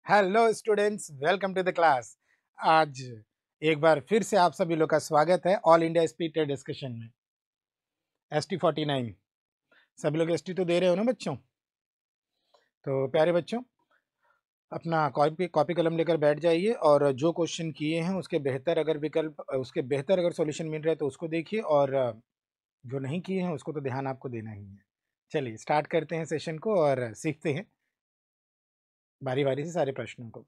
Hello students, welcome to the class. आज एक बार फिर से आप सभी लोग का स्वागत है all India speed test discussion में। ST49 सभी लोग ST तो दे रहे हो ना बच्चों? तो प्यारे बच्चों, अपना कॉपी कलम लेकर बैठ जाइए और जो क्वेश्चन किए हैं उसके बेहतर अगर सॉल्यूशन मिल रहा है तो उसको देखिए, और जो नहीं किए हैं उसको तो ध्यान आपको देना ही है। चलिए स्टार्ट करते हैं सेशन को और सीखते हैं बारी बारी से सारे प्रश्नों को।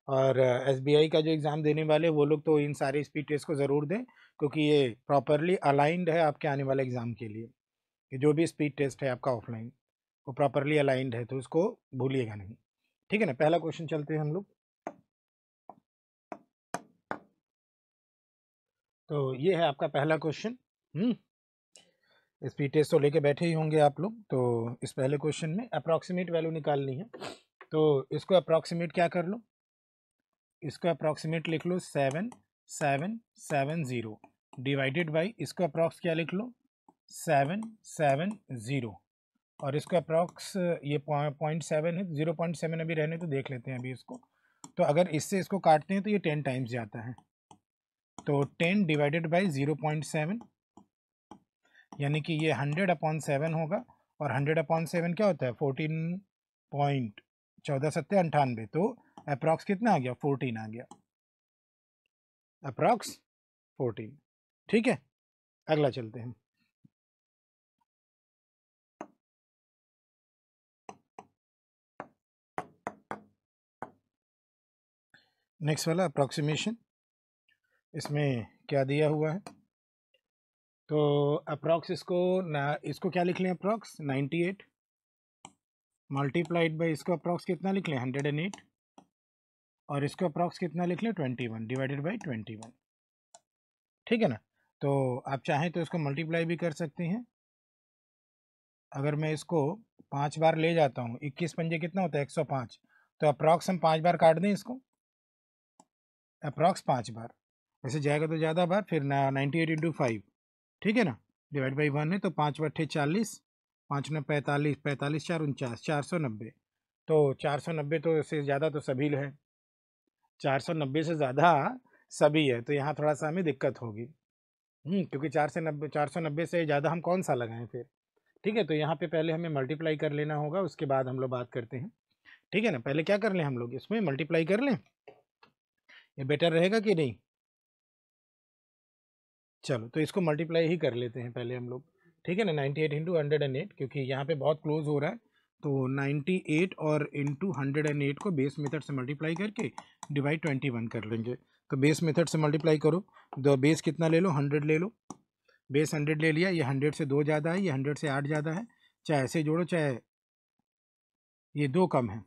और SBI का जो एग्ज़ाम देने वाले वो लोग तो इन सारे स्पीड टेस्ट को ज़रूर दें, क्योंकि ये प्रॉपरली अलाइंड है आपके आने वाले एग्ज़ाम के लिए। कि जो भी स्पीड टेस्ट है आपका ऑफलाइन वो प्रॉपरली अलाइंड है, तो उसको भूलिएगा नहीं। ठीक है ना, पहला क्वेश्चन चलते हैं हम लोग। तो ये है आपका पहला क्वेश्चन। स्पीड टेस्ट तो लेके बैठे ही होंगे आप लोग। तो इस पहले क्वेश्चन में अप्रॉक्सीमेट वैल्यू निकालनी है, तो इसको अप्रॉक्सीमेट क्या कर लो, इसको अप्रॉक्सीमेट लिख लो 7770 डिवाइडेड बाई इसको अप्रॉक्स क्या लिख लो 770, और इसको अप्रॉक्स ये 0.7 है, 0.7 अभी रहने तो देख लेते हैं अभी इसको। तो अगर इससे इसको काटते हैं तो ये 10 टाइम्स जाता है, तो 10 डिवाइडेड बाई 0.7 यानी कि ये 100/7 होगा, और 100/7 क्या होता है 14.14 तो अप्रॉक्स कितना आ गया 14 आ गया, अप्रॉक्स 14। ठीक है, अगला चलते हैं। नेक्स्ट वाला अप्रॉक्सीमेशन, इसमें क्या दिया हुआ है, तो अप्रॉक्स इसको क्या लिख लें, अप्रॉक्स 98 मल्टीप्लाइड बाई इसको अप्रॉक्स कितना लिख लें 108, और इसको अप्रॉक्स कितना लिख लें 21 डिवाइडेड बाई 21। ठीक है ना, तो आप चाहें तो इसको मल्टीप्लाई भी कर सकते हैं। अगर मैं इसको 5 बार ले जाता हूँ, 21 पंजे कितना होता है 105, तो अप्रॉक्स हम 5 बार काट दें इसको, अप्रॉक्स 5 बार, वैसे जाएगा तो ज़्यादा बार, फिर 98 इंटू 5, ठीक है ना, डिवाइड बाई 1 है, तो 5 बट्ठे 40, 5 9 45, 45 4 49, 490। तो 490 तो से ज़्यादा तो सभी है, 490 से ज़्यादा सभी है, तो यहाँ थोड़ा सा हमें दिक्कत होगी। क्योंकि 490 से ज़्यादा हम कौन सा लगाएं फिर। ठीक है, तो यहाँ पे पहले हमें मल्टीप्लाई कर लेना होगा, उसके बाद हम लोग बात करते हैं। ठीक है ना, पहले क्या कर लें हम लोग, इसमें मल्टीप्लाई कर लें, ये बेटर रहेगा कि नहीं। चलो तो इसको मल्टीप्लाई ही कर लेते हैं पहले हम लोग। ठीक है ना, 98 इंटू 108, क्योंकि यहाँ पे बहुत क्लोज हो रहा है, तो 98 और इंटू 108 को बेस मेथड से मल्टीप्लाई करके डिवाइड 21 कर लेंगे। तो बेस मेथड से मल्टीप्लाई करो, दो बेस कितना ले लो 100 ले लो, बेस 100 ले लिया, ये 100 से 2 ज़्यादा है, ये 100 से 8 ज़्यादा है, चाहे ऐसे जोड़ो चाहे ये 2 कम है,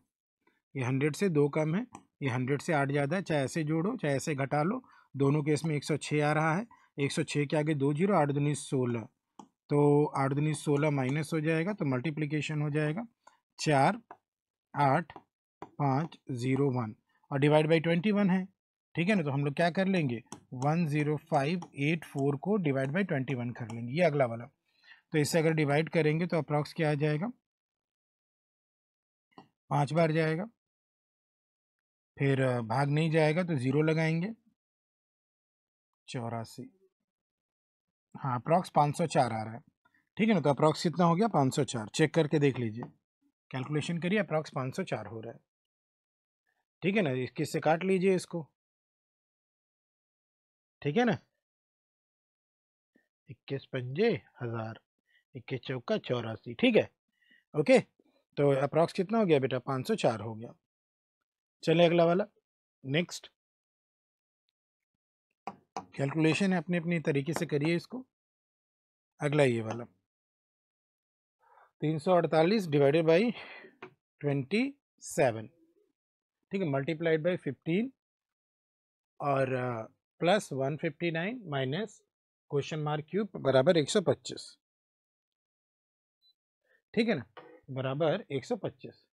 ये 100 से 2 कम है, ये 100 से 8 ज़्यादा है, चाहे ऐसे जोड़ो चाहे ऐसे घटा लो, दोनों केस में 106 आ रहा है, 106 के आगे 2 जीरो, 8 दूनी 16, तो 8 दूनी 16 माइनस हो जाएगा, तो मल्टीप्लिकेशन हो जाएगा 4 8 5 0 1, और डिवाइड बाई 21 है। ठीक है ना, तो हम लोग क्या कर लेंगे 10584 को डिवाइड बाई 21 कर लेंगे, ये अगला वाला। तो इससे अगर डिवाइड करेंगे तो अप्रॉक्स क्या आ जाएगा 5 बार जाएगा, फिर भाग नहीं जाएगा तो 0 लगाएंगे 84, हाँ अप्रॉक्स 504 आ रहा है। ठीक है ना, तो अप्रॉक्स कितना हो गया 504, चेक करके देख लीजिए, कैलकुलेशन करिए, अप्रॉक्स 504 हो रहा है। ठीक है ना, इक्कीस से काट लीजिए इसको, ठीक है ना, 21 पंजे 1000, 21 चौका 84, ठीक है, ओके। तो अप्रॉक्स कितना हो गया बेटा 504 हो गया। चले अगला वाला, नेक्स्ट कैलकुलेशन है, अपने अपने तरीके से करिए इसको। अगला ये वाला 348 डिवाइडेड बाई 27, ठीक है, मल्टीप्लाइड बाई 15 और plus 159 minus question mark cube बराबर 125। ठीक है ना, बराबर 125।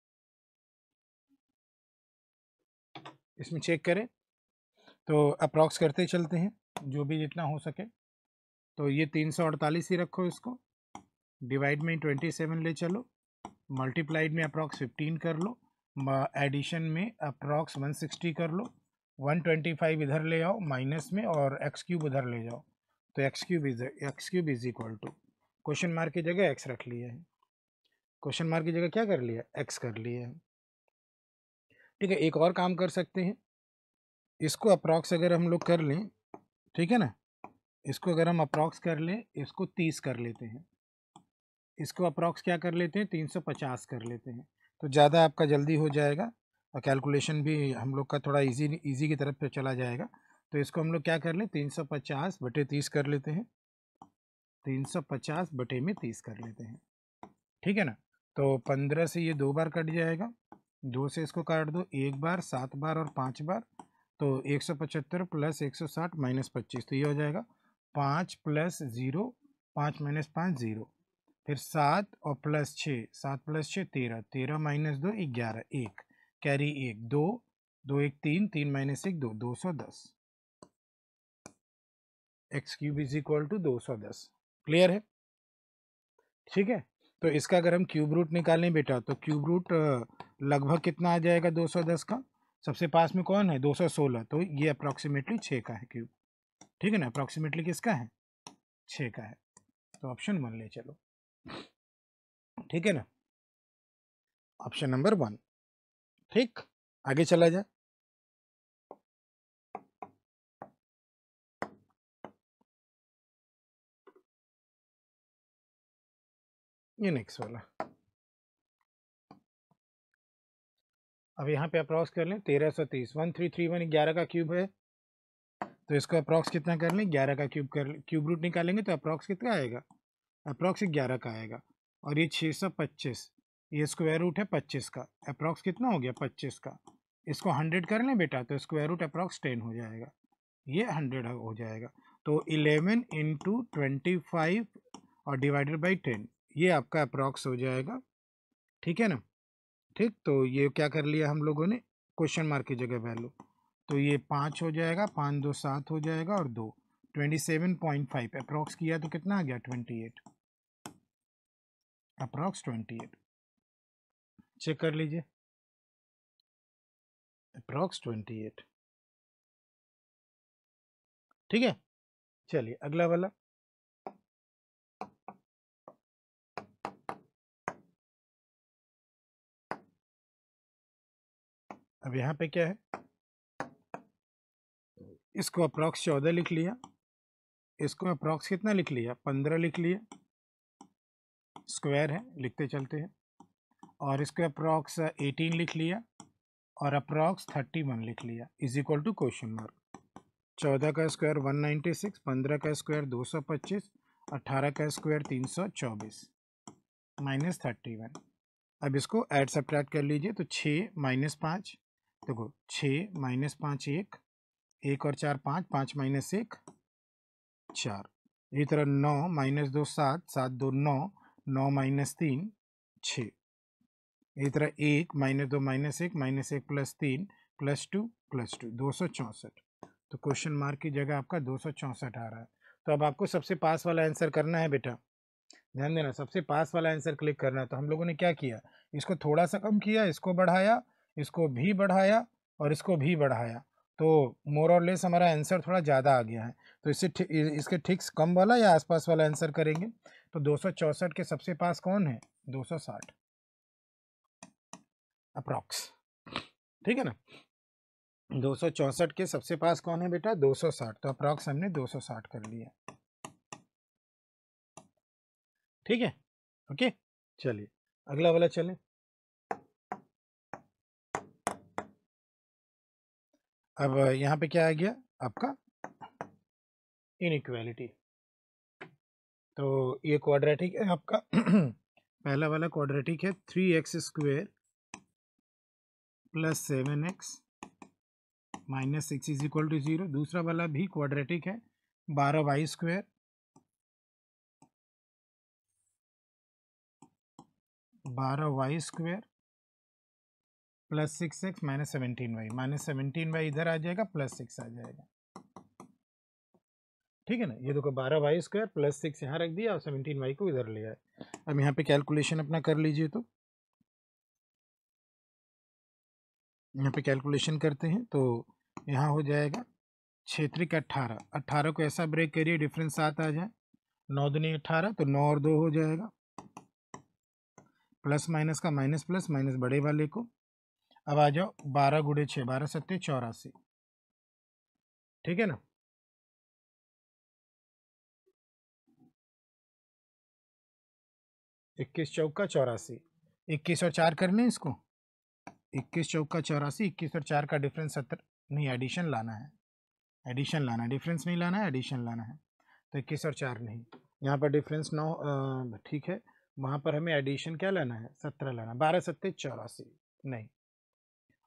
इसमें चेक करें तो अप्रॉक्स करते चलते हैं जो भी जितना हो सके, तो ये 348 ही रखो, इसको डिवाइड में 27 ले चलो, मल्टीप्लाइड में अप्रॉक्स 15 कर लो, एडिशन में अप्रॉक्स 160 कर लो, 125 इधर ले आओ माइनस में और एक्स क्यूब उधर ले जाओ, तो x cube is equal to question mark की जगह एक्स रख लिया है, क्वेश्चन मार्क की जगह क्या कर लिया, एक्स कर लिया है। ठीक है, एक और काम कर सकते हैं, इसको अप्रॉक्स अगर हम लोग कर लें, ठीक है ना, इसको अगर हम अप्रॉक्स कर लें, इसको 30 कर लेते हैं, इसको अप्रॉक्स क्या कर लेते हैं, 350 कर लेते हैं, तो ज़्यादा आपका जल्दी हो जाएगा और कैलकुलेशन भी हम लोग का थोड़ा इजी की तरफ पे चला जाएगा। तो इसको हम लोग क्या कर लें, 350 बटे 30 कर लेते हैं, 350 बटे में 30 कर लेते हैं, ठीक है ना। तो 15 से ये 2 बार कट जाएगा, 2 से इसको काट दो, 1 बार, 7 बार और 5 बार, तो 175 प्लस 160 माइनस 25, तो ये हो जाएगा 5 प्लस 0, 5 माइनस 5 0, फिर 7 और plus 6, 7 plus 6 13, 13 minus 2 11, 1 carry 1 2, 2 1 3, 3 minus 1 2, 210, x cube is equal to 210। Clear है, ठीक है। तो इसका अगर हम क्यूब रूट निकालें बेटा, तो क्यूब रूट लगभग कितना आ जाएगा 210 का, सबसे पास में कौन है 216, तो ये अप्रॉक्सीमेटली 6 का है क्यूब, ठीक है ना, अप्रॉक्सीमेटली किसका है, 6 का है, तो ऑप्शन 1 ले चलो, ठीक है ना, ऑप्शन नंबर 1, ठीक। आगे चला जाए, ये नेक्स्ट वाला, अब यहाँ पे अप्रॉक्स कर लें 1330, 1331 11 का क्यूब है, तो इसको अप्रॉक्स कितना कर लें, 11 का क्यूब कर, क्यूब रूट निकालेंगे तो अप्रॉक्स कितना आएगा, अप्रॉक्स 11 का आएगा, और ये 625, ये स्क्वायर रूट है 25 का, अप्रॉक्स कितना हो गया 25 का, इसको 100 कर लें बेटा, तो स्क्वायर रूट अप्रॉक्स 10 हो जाएगा, ये 100 हो जाएगा, तो 11 इंटू 25 और डिवाइडेड बाई 10, ये आपका अप्रॉक्स हो जाएगा, ठीक है ना, ठीक। तो ये क्या कर लिया हम लोगों ने, क्वेश्चन मार्क की जगह वैल्यू, तो ये 5 हो जाएगा, 5 2 7 हो जाएगा और 2 27.5, अप्रॉक्स किया तो कितना आ गया 28, अप्रॉक्स 28, चेक कर लीजिए, अप्रॉक्स 28, ठीक है। चलिए अगला वाला, अब यहाँ पे क्या है, इसको अप्रॉक्स 14 लिख लिया, इसको अप्रॉक्स कितना लिख लिया 15 लिख लिया, स्क्वायर है लिखते चलते हैं, और इसको अप्रॉक्स 18 लिख लिया, और अप्रॉक्स 31 लिख लिया, is equal to question mark, 14 का स्क्वायर 196, 15 का स्क्वायर 225, 18 का स्क्वायर 324 माइनस 31, अब इसको ऐड सब्ट्रैक्ट कर लीजिए, तो 6 माइनस 5, देखो 6 माइनस 5 1, 1 और 4 5, 5 माइनस 1 4, इसी तरह 9 माइनस 2 7, 7 2 9, 9 माइनस 3 6, इसी तरह 1 minus 2 minus 1 plus 3 plus 2 plus 2, 264, तो क्वेश्चन मार्क की जगह आपका 264 आ रहा है। तो अब आपको सबसे पास वाला आंसर करना है बेटा, ध्यान देना, सबसे पास वाला आंसर क्लिक करना है। तो हम लोगों ने क्या किया, इसको थोड़ा सा कम किया, इसको बढ़ाया, इसको भी बढ़ाया और इसको भी बढ़ाया, तो मोर और लेस हमारा आंसर थोड़ा ज़्यादा आ गया है, तो इसके ठीक कम वाला या आसपास वाला आंसर करेंगे, तो 264 के सबसे पास कौन है 260 अप्रॉक्स, ठीक है ना, 264 के सबसे पास कौन है बेटा 260, तो अप्रॉक्स हमने 260 कर लिया, ठीक है, ओके। चलिए अगला वाला चलें, अब यहाँ पे क्या आ गया आपका इनइक्वालिटी, तो ये क्वाड्रेटिक है आपका पहला वाला क्वाड्रेटिक है 3x square plus 7x minus 6 is equal to 0, दूसरा वाला भी क्वाड्रेटिक है 12y square plus 6x minus 17y इधर आ जाएगा प्लस 6 आ जाएगा, ठीक है ना, ये देखो 12y स्क्वायर प्लस 6 यहाँ रख दिया और 17y को इधर ले आए। अब यहाँ पे कैलकुलेशन अपना कर लीजिए, तो यहाँ पे कैलकुलेशन करते हैं तो यहाँ हो जाएगा 6 त्रिक 18, 18 को ऐसा ब्रेक करिए डिफरेंस 7 आ जाए, 9 दूनी 18, तो 9 और 2 हो जाएगा, प्लस माइनस का माइनस प्लस माइनस बड़े वाले को। अब आ जाओ 12 गुड़े 6, 12 सत्ते 84, ठीक है ना। इक्कीस चौका 84, 21 और 4 कर लें इसको, 21 चौका 84, 21 और 4 का डिफरेंस 70, नहीं एडिशन लाना है, एडिशन लाना है, डिफरेंस नहीं लाना है, एडिशन लाना है। तो 21 और 4 नहीं, यहाँ पर डिफरेंस 9, ठीक है, वहाँ पर हमें एडिशन क्या लाना है, 17 लाना, 12 सत्ते 84, नहीं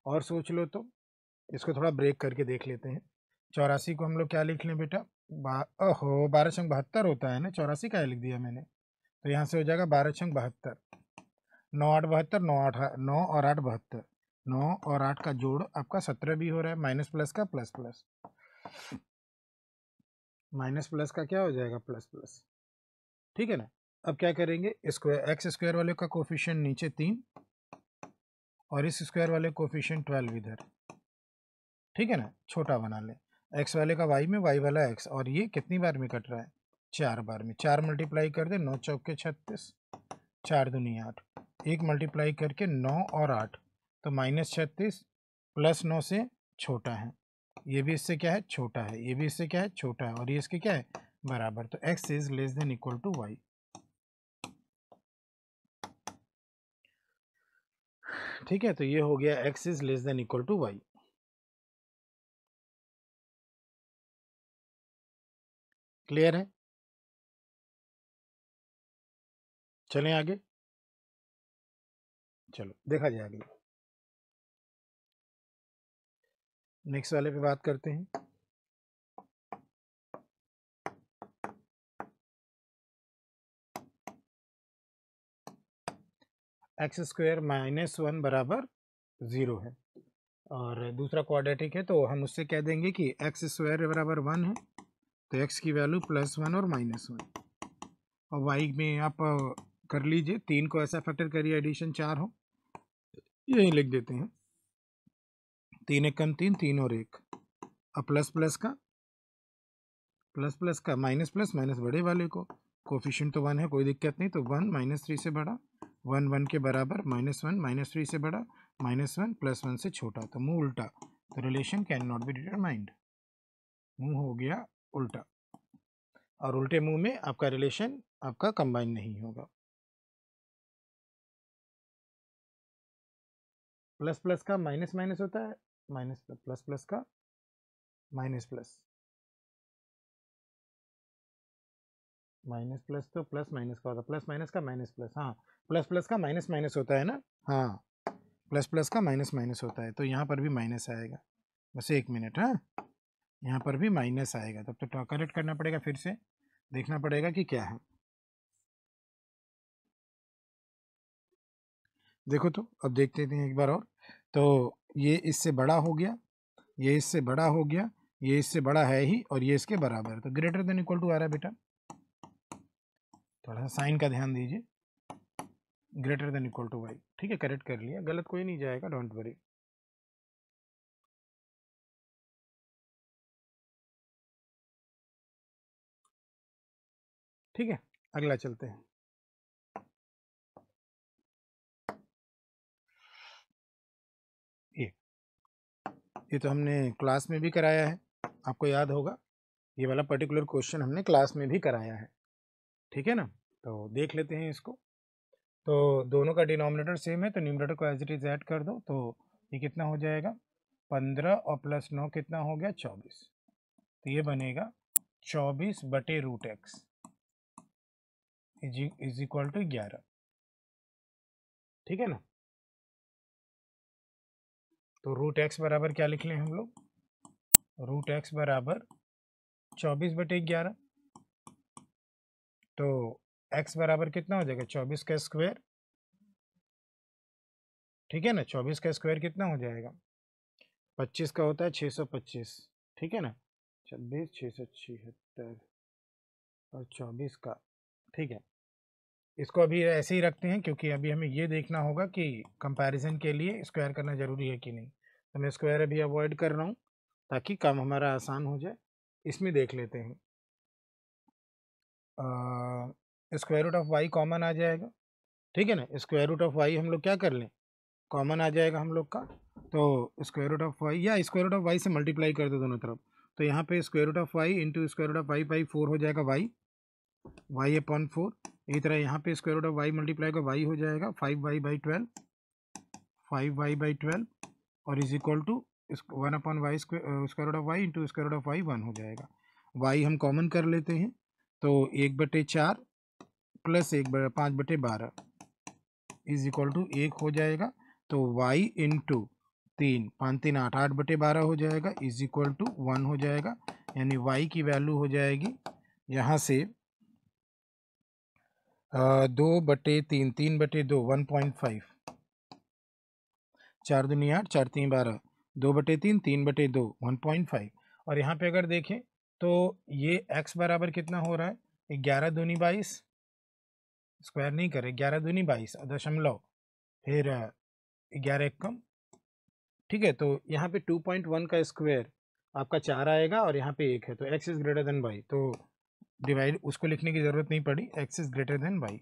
और सोच लो तो इसको थोड़ा ब्रेक करके देख लेते हैं। 84 को हम लोग क्या लिख लें बेटा, ओहो 12 छंग 72 होता है ना, 84 का लिख दिया मैंने, तो यहाँ से हो जाएगा 12 छंग 72, 9 8 72, 9 8 9 और 8 72, 9 और 8 का जोड़ आपका 17 भी हो रहा है, माइनस प्लस का प्लस प्लस, माइनस प्लस का क्या हो जाएगा प्लस प्लस, ठीक है ना। अब क्या करेंगे, स्क्वायर एक्स स्क्वायर वाले का कोफिशिएंट नीचे 3 और इस स्क्वायर वाले कोफिशिएंट 12 इधर, ठीक है ना, छोटा बना लें, एक्स वाले का वाई में, वाई वाला एक्स, और ये कितनी बार में कट रहा है, 4 बार में, 4 मल्टीप्लाई कर दे, 9 चौके 36, 4 दूनी 8, एक मल्टीप्लाई करके 9 और 8, तो माइनस 36 प्लस 9 से छोटा है, ये भी इससे क्या है छोटा है, ये भी इससे क्या है छोटा है, और ये इसके क्या है बराबर, तो x is less than equal to y, ठीक है, तो ये हो गया x is less than equal to y। Clear है, चलें आगे, चलो देखा जाए अगले, नेक्स्ट वाले पे बात करते हैं। एक्स स्क्वायर माइनस 1 बराबर 0 है, और दूसरा क्वाड्रेटिक है, तो हम उससे कह देंगे कि एक्स स्क्वायर बराबर 1 है, तो x की वैल्यू +1 और -1, और y में आप कर लीजिए, 3 को ऐसा फैक्टर करिए एडिशन 4 हो, यही लिख देते हैं, 3 एक कम 3, 3 और 1, अब प्लस प्लस का माइनस प्लस माइनस बड़े वाले को, कोफिशिएंट तो 1 है, कोई दिक्कत नहीं, तो 1 -3 से बड़ा, 1 1 के बराबर, -1 -3 से बड़ा, -1 +1 से छोटा, तो मुंह उल्टा, तो relation can not be determined, मुंह हो गया उल्टा, और उल्टे मुंह में आपका रिलेशन आपका कंबाइन नहीं होगा। प्लस प्लस का माइनस माइनस होता है, माइनस प्लस प्लस का माइनस प्लस, माइनस प्लस तो प्लस माइनस का होता है, प्लस माइनस का माइनस प्लस, हाँ प्लस प्लस का माइनस माइनस होता है ना, हाँ प्लस प्लस का माइनस माइनस होता है, तो यहाँ पर भी माइनस आएगा, बस 1 मिनट, हाँ यहाँ पर भी माइनस आएगा, तब तो करेक्ट करना पड़ेगा, फिर से देखना पड़ेगा कि क्या है, देखो तो अब देखते हैं एक बार और, तो ये इससे बड़ा हो गया, ये इससे बड़ा हो गया, ये इससे बड़ा है ही, और ये इसके बराबर है, तो ग्रेटर देन इक्वल टू आ रहा है बेटा, थोड़ा सा साइन का ध्यान दीजिए, greater than equal to y, ठीक है, करेक्ट कर लिया, गलत कोई नहीं जाएगा, डोंट वरी। ठीक है, अगला चलते हैं। ये तो हमने क्लास में भी कराया है, आपको याद होगा, ये वाला पर्टिकुलर क्वेश्चन हमने क्लास में भी कराया है, ठीक है ना, तो देख लेते हैं इसको। तो दोनों का डिनोमिनेटर सेम है, तो न्यूमरेटर को एज इट इज ऐड कर दो, तो ये कितना हो जाएगा 15 और +9 कितना हो गया 24, तो ये बनेगा 24/√x इज इक्वल टू 11, ठीक है ना। तो √x बराबर क्या लिख लें हम लोग, √x बराबर 24/11, तो x बराबर कितना हो जाएगा 24 का स्क्वायर, ठीक है ना, 24 का स्क्वायर कितना हो जाएगा 25 का होता है 625, ठीक है ना, 26 676 और 24 का, ठीक है, इसको अभी ऐसे ही रखते हैं, क्योंकि अभी हमें ये देखना होगा कि कंपैरिजन के लिए स्क्वायर करना जरूरी है कि नहीं, तो मैं स्क्वायर अभी अवॉइड कर रहा हूँ ताकि काम हमारा आसान हो जाए। इसमें देख लेते हैं, square root of y common आ जाएगा, ठीक है ना। स्क्वायर रूट ऑफ वाई हम लोग क्या कर लें, कॉमन आ जाएगा हम लोग का। तो स्क्वायर रूट ऑफ वाई या स्क्वायर रूट ऑफ वाई से मल्टीप्लाई कर दो दोनों तरफ, तो यहाँ पे square root of y into square root of y by 4 हो जाएगा वाई अपॉन 4। इसी तरह यहाँ पे square root of y multiply का वाई हो जाएगा 5y बाई 12, 5y बाई 12 और is equal to 1 upon y square root of y into square root of y 1 हो जाएगा। वाई हम कॉमन कर लेते हैं, तो 1/4 प्लस 5/12 इज इक्वल टू 1 हो जाएगा। तो y इंटू 3, 5 3 8, 8/12 हो जाएगा इज इक्वल टू 1 हो जाएगा। यानी y की वैल्यू हो जाएगी यहाँ से 2/3, 3/2 1.5, 4 दूनी 8, 4 3 12, 2/3, 3/2 1.5। और यहाँ पे अगर देखें तो ये x बराबर कितना हो रहा है, 11 दूनी 22, स्क्वायर नहीं करें, 11 दूनी 22 दशमलव, फिर 11 एक कम, ठीक है। तो यहाँ पे 2.1 का स्क्वायर आपका 4 आएगा और यहाँ पे 1 है, तो x is greater than y, तो डिवाइड उसको लिखने की ज़रूरत नहीं पड़ी, x is greater than y।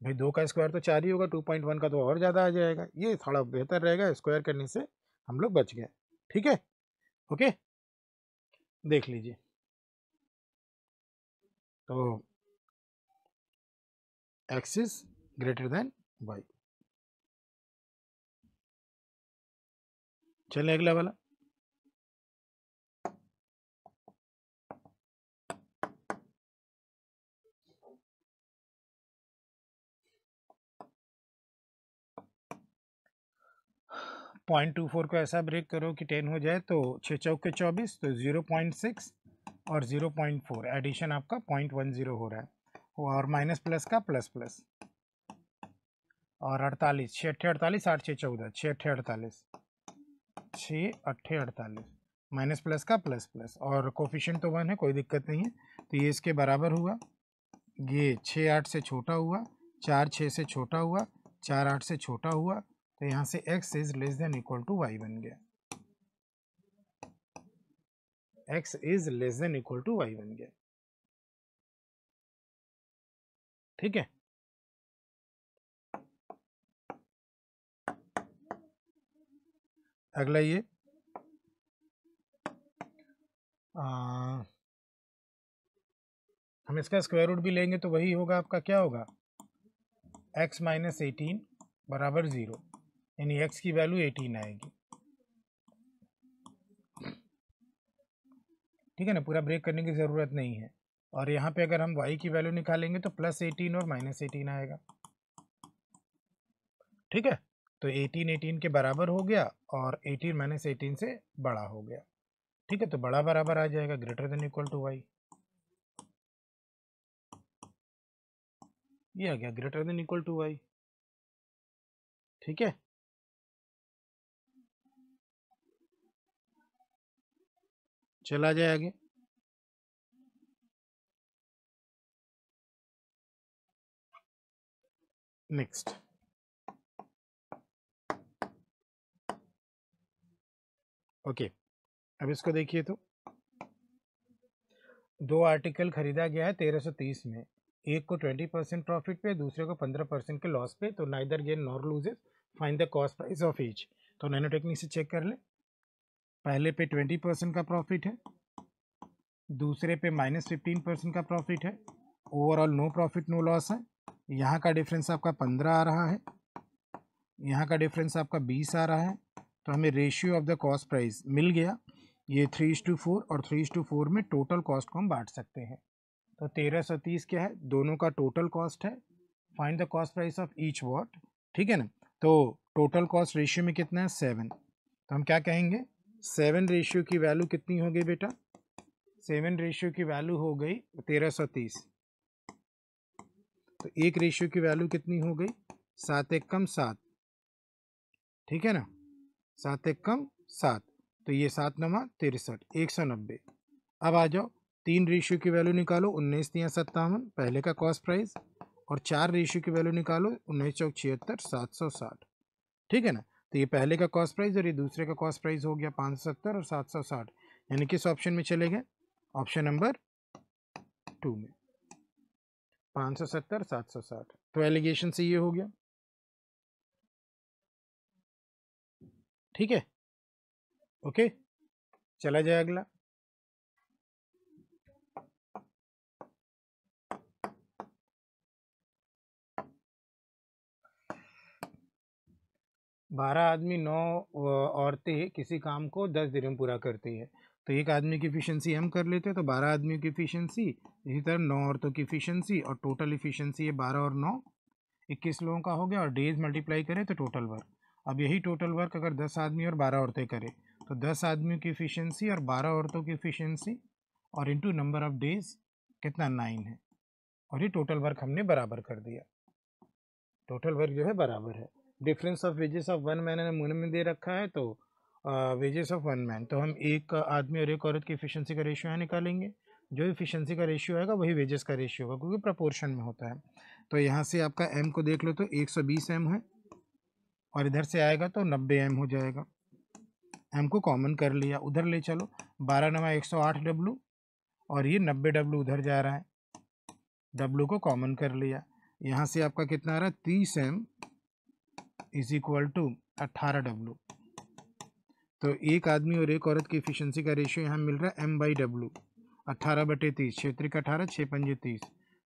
भाई 2 का स्क्वायर तो 4 ही होगा, 2.1 का तो और ज़्यादा आ जाएगा, ये थोड़ा बेहतर रहेगा, स्क्वायर करने से हम लोग बच गए, ठीक है। ओके, देख लीजिए, तो x is greater than y। चलिए अगला वाला, पॉइंट 24 को ऐसा ब्रेक करो कि 10 हो जाए, तो 6 चौके 24, तो 0.6 और 0.4 एडिशन आपका 0.10 हो रहा है, और माइनस प्लस का प्लस प्लस, और 48, 6 अट्ठे 48, 8 6 14, 6 अट्ठे 48, 6 अट्ठे 48, माइनस प्लस का प्लस प्लस, और कोफिशिएंट तो 1 है, कोई दिक्कत नहीं है। तो ये इसके बराबर हुआ, ये 6 8 से छोटा हुआ, 4 6 से छोटा हुआ, 4 8 से छोटा हुआ, तो यहाँ से x is less than equal to y बन गया, x is less than equal to y बन गया, ठीक है। अगला ये हम इसका स्क्वायर रूट भी लेंगे तो वही होगा आपका, क्या होगा, x माइनस 18 बराबर 0, यानी x की वैल्यू 18 आएगी, ठीक है ना। पूरा ब्रेक करने की ज़रूरत नहीं है। और यहाँ पे अगर हम y की वैल्यू निकालेंगे तो प्लस 18 और माइनस 18 आएगा, ठीक है। तो 18 18 के बराबर हो गया और 18 माइनस 18 से बड़ा हो गया, ठीक है। तो बड़ा बराबर आ जाएगा, greater than equal to y, ये आ गया greater than equal to y, ठीक है। चला जाए आगे, नेक्स्ट। ओके, अब इसको देखिए, तो 2 आर्टिकल खरीदा गया है 1330 में, एक को 20% प्रॉफिट पे, दूसरे को 15% के लॉस पे, तो neither gain nor loses, find the cost price of each. तो नैनो टेक्निक से चेक कर ले, पहले पे 20% का प्रॉफिट है, दूसरे पे -15% का प्रॉफिट है, overall no profit no loss है। यहाँ का डिफरेंस आपका 15 आ रहा है, यहाँ का डिफरेंस आपका 20 आ रहा है, तो हमें ratio of the cost price मिल गया। ये 3:4 और 3:4 में टोटल कॉस्ट को हम बांट सकते हैं। तो 1330 क्या है, दोनों का टोटल कॉस्ट है, find the cost price of each what, ठीक है ना। तो टोटल कॉस्ट रेशियो में कितना है, 7, तो हम क्या कहेंगे, 7 रेशियो की वैल्यू कितनी हो गई बेटा, 7 रेशियो की वैल्यू हो गई 1330, तो एक रेशियो की वैल्यू कितनी हो गई, 7 एक कम 7, ठीक है ना, 7 एक कम 7, तो ये 7 9 63, 190। अब आ जाओ, 3 रेशियो की वैल्यू निकालो, 19 3 57 पहले का कॉस्ट प्राइस, और 4 रेशियो की वैल्यू निकालो, 19 4 76 760, ठीक है ना। तो ये पहले का कॉस्ट प्राइस और ये दूसरे का कॉस्ट प्राइस हो गया 570 और 760, यानी किस ऑप्शन में चले गए? ऑप्शन नंबर 2 में, 570 760। तो एलिगेशन से ये हो गया, ठीक है, ओके। चला जाए अगला। बारह आदमी 9 औरतें किसी काम को 10 दिन में पूरा करती है। तो एक आदमी की इफिशियंसी हम कर लेते हैं, तो 12 आदमियों की इफिशियंसी, इसी तरह 9 औरतों की इफिशियंसी, और टोटल इफिशियंसी है 12 और 9 21 लोगों का हो गया, और डेज मल्टीप्लाई करें तो टोटल वर्क। अब यही टोटल वर्क अगर 10 आदमी और 12 औरतें करें, तो 10 आदमियों की इफिशियंसी और 12 औरतों की इफिशियंसी और इनटू नंबर ऑफ डेज कितना 9 है, और ये टोटल वर्क हमने बराबर कर दिया। टोटल वर्क जो है बराबर है। Difference of wages of one man मुन में दे रखा है, तो वेजेस ऑफ वन मैन, तो हम एक आदमी और एक औरत की इफिशियंसी का रेशियो यहाँ निकालेंगे। जो इफिशियंसी का रेशियो आएगा वही वेजेस का रेशियो होगा, क्योंकि प्रपोर्शन में होता है। तो यहाँ से आपका एम को देख लो तो 120 एम है, और इधर से आएगा तो 90 एम हो जाएगा। एम को कॉमन कर लिया, उधर ले चलो, 12 नवा 108 डब्लू, और ये 90 डब्लू उधर जा रहा है, डब्लू को कॉमन कर लिया। यहाँ से आपका कितना आ रहा है? 30 M is equal to 18 W. तो एक आदमी और एक औरत की इफिशियंसी का रेशियो यहाँ मिल रहा है एम बाई डब्लू, 18/30, क्षेत्र का 18, 6×5 30।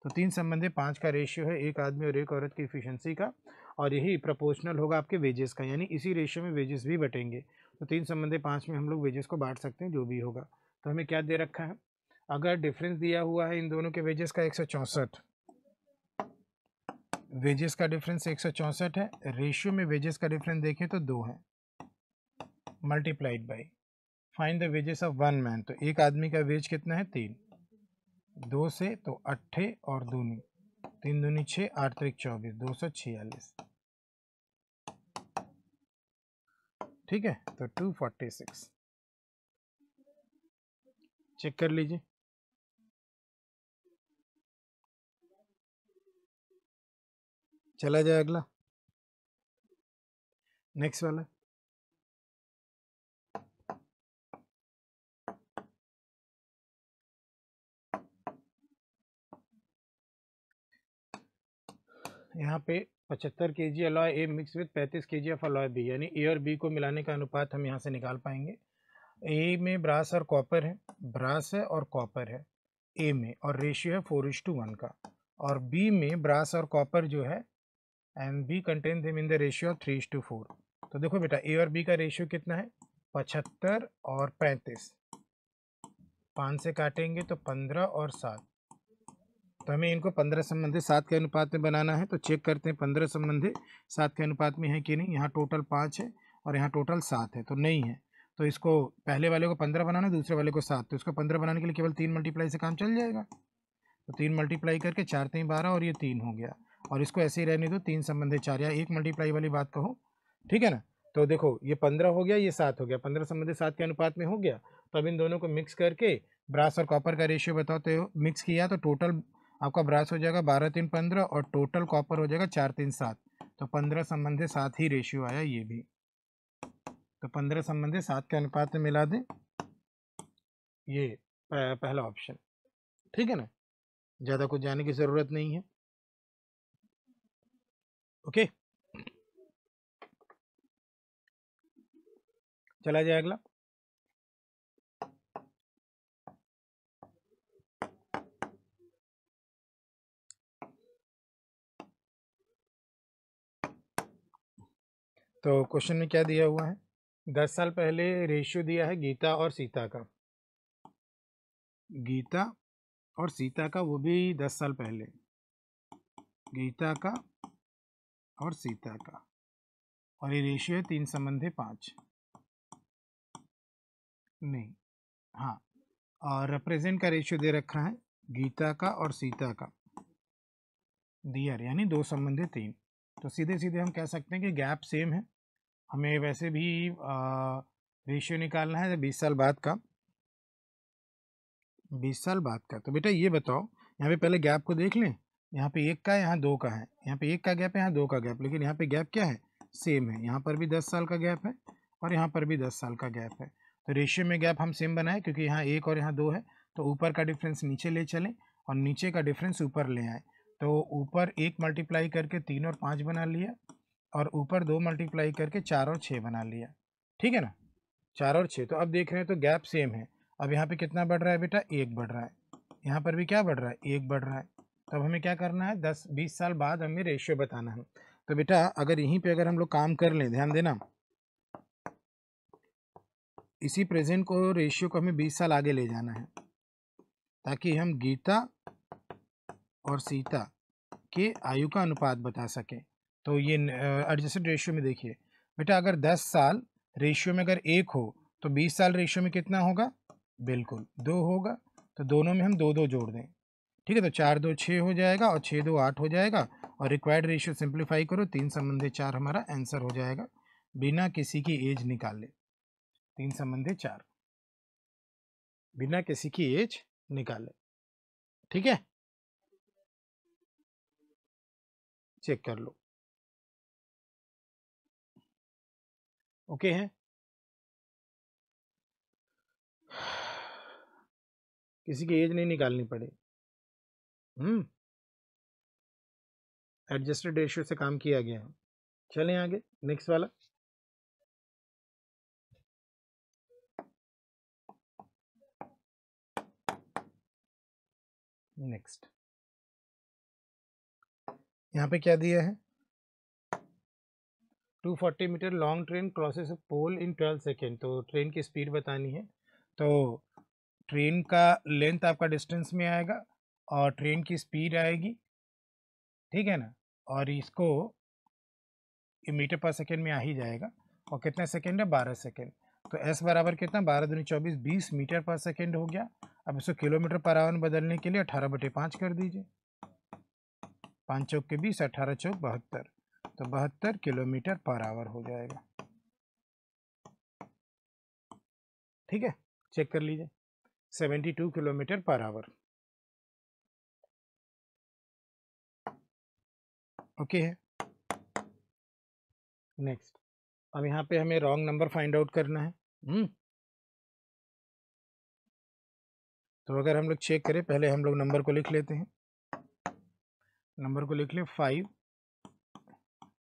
तो 3/5 का रेशियो है एक आदमी और एक औरत की इफिशियंसी का, और यही प्रोपोर्शनल होगा आपके वेजेस का, यानी इसी रेशियो में वेजेस भी बटेंगे। तो 3/5 में हम लोग वेजेस को बांट सकते हैं, जो भी होगा। तो हमें क्या दे रखा है? अगर डिफरेंस दिया हुआ है इन दोनों के वेजेस का 164, वेजेस का डिफरेंस 164 है, रेशियो में वेजेस का डिफरेंस देखें तो 2 है, multiplied by find the wages of one man. तो एक आदमी का वेज कितना है? 3, 2 से तो 8 और दूनी 3 दूनी 6, 8 3 24, 246, ठीक है। तो 246 चेक कर लीजिए। चला जाए अगला, नेक्स्ट वाला। यहाँ पे 75 kg alloy A mix with 35 kg of alloy B, यानी ए और बी को मिलाने का अनुपात हम यहाँ से निकाल पाएंगे। ए में ब्रास और कॉपर है, ब्रास है और कॉपर है ए में, और रेशियो है 4:1 का, और बी में ब्रास और कॉपर जो है and B contain them in the ratio of 3:4। तो देखो बेटा, ए और बी का रेशियो कितना है? 75 और 35, 5 से काटेंगे तो 15 और 7। तो हमें इनको 15 संबंधी 7 के अनुपात में बनाना है। तो चेक करते हैं 15 संबंधी 7 के अनुपात में है कि नहीं। यहाँ टोटल 5 है और यहाँ टोटल 7 है, तो नहीं है। तो इसको पहले वाले को 15 बनाना है, दूसरे वाले को 7, तो इसको 15 बनाने के लिए केवल 3 मल्टीप्लाई से काम चल जाएगा। तो 3 मल्टीप्लाई करके 4 3 12 और ये 3 हो गया, और इसको ऐसे ही रहने दो 3 संबंधी 4, या 1 मल्टीप्लाई वाली बात कहो, ठीक है ना। तो देखो ये 15 हो गया, ये 7 हो गया, 15 संबंधी 7 के अनुपात में हो गया। तो अब इन दोनों को मिक्स करके ब्रास और कॉपर का रेशियो बताते हो, मिक्स किया तो टोटल आपका ब्रास हो जाएगा 12 3 15, और टोटल कॉपर हो जाएगा 4 3 7। तो 15 संबंधी 7 ही रेशियो आया ये भी। तो 15 संबंधी 7 के अनुपात में मिला दें, ये पहला ऑप्शन, ठीक है ना। ज़्यादा कुछ जाने की ज़रूरत नहीं है, ओके। चला जाए अगला। तो क्वेश्चन में क्या दिया हुआ है? 10 साल पहले रेशियो दिया है गीता और सीता का, गीता और सीता का, वो भी 10 साल पहले, गीता का और सीता का, और ये रेशियो है 3:5 नहीं, हाँ, और रिप्रेजेंट का रेशियो दे रखा है गीता का और सीता का, दियर यानी 2:3। तो सीधे सीधे हम कह सकते हैं कि गैप सेम है। हमें वैसे भी रेशियो निकालना है 20 साल बाद का, 20 साल बाद का। तो बेटा ये बताओ, यहाँ पे पहले गैप को देख लें। यहाँ पे 1 का है, यहाँ 2 का है, यहाँ पे 1 का गैप है, यहाँ 2 का गैप, लेकिन यहाँ पे गैप क्या है? सेम है, यहाँ पर भी 10 साल का गैप है और यहाँ पर भी 10 साल का गैप है। तो रेशियो में गैप हम सेम बनाए क्योंकि यहाँ 1 और यहाँ 2 है, तो ऊपर का डिफरेंस नीचे ले चलें और नीचे का डिफरेंस ऊपर ले आए। तो ऊपर 1 मल्टीप्लाई करके 3 और 5 बना लिया और ऊपर 2 मल्टीप्लाई करके 4 और 6 बना लिया। ठीक है ना, 4 और 6। तो अब देख रहे हैं तो गैप सेम है। अब यहाँ पे कितना बढ़ रहा है बेटा, 1 बढ़ रहा है। यहाँ पर भी क्या बढ़ रहा है, 1 बढ़ रहा है। तब हमें क्या करना है, 10-20 साल बाद हमें रेशियो बताना है। तो बेटा अगर यहीं पे अगर हम लोग काम कर लें, ध्यान देना, इसी प्रेजेंट को रेशियो को हमें 20 साल आगे ले जाना है ताकि हम गीता और सीता के आयु का अनुपात बता सकें। तो ये एडजस्टेड रेशियो में देखिए बेटा, अगर 10 साल रेशियो में अगर 1 हो तो 20 साल रेशियो में कितना होगा, बिल्कुल 2 होगा। तो दोनों में हम 2-2 जोड़ दें। ठीक है, तो 4-2 6 हो जाएगा और 6-2 8 हो जाएगा और रिक्वायर्ड रेशियो सिंप्लीफाई करो, 3 संबंधी 4 हमारा आंसर हो जाएगा बिना किसी की एज निकाले। 3 संबंधी 4 बिना किसी की एज निकाले। ठीक है, चेक कर लो। ओके है, किसी की एज नहीं निकालनी पड़े। एडजस्टेड रेशियो से काम किया गया है। चलें आगे, नेक्स्ट वाला। नेक्स्ट यहाँ पे क्या दिया है, 240 मीटर लॉन्ग ट्रेन क्रॉसेस अ पोल इन 12 सेकेंड। तो ट्रेन की स्पीड बतानी है। तो ट्रेन का लेंथ आपका डिस्टेंस में आएगा और ट्रेन की स्पीड आएगी, ठीक है ना, और इसको मीटर पर सेकेंड में आ ही जाएगा। और कितना सेकेंड है, 12 सेकेंड। तो एस बराबर कितना, 12 दूनी 24, 20 मीटर पर सेकेंड हो गया। अब इसको किलोमीटर पर आवर बदलने के लिए 18/5 कर दीजिए। 5 चौक के 20, 18 चौक 72, तो 72 किलोमीटर पर आवर हो जाएगा। ठीक है, चेक कर लीजिए, 72 किलोमीटर पर आवर। ओके है, नेक्स्ट। अब यहाँ पे हमें रॉन्ग नंबर फाइंड आउट करना है। तो अगर हम लोग चेक करें, पहले हम लोग नंबर को लिख लेते हैं। नंबर को लिख ले, 5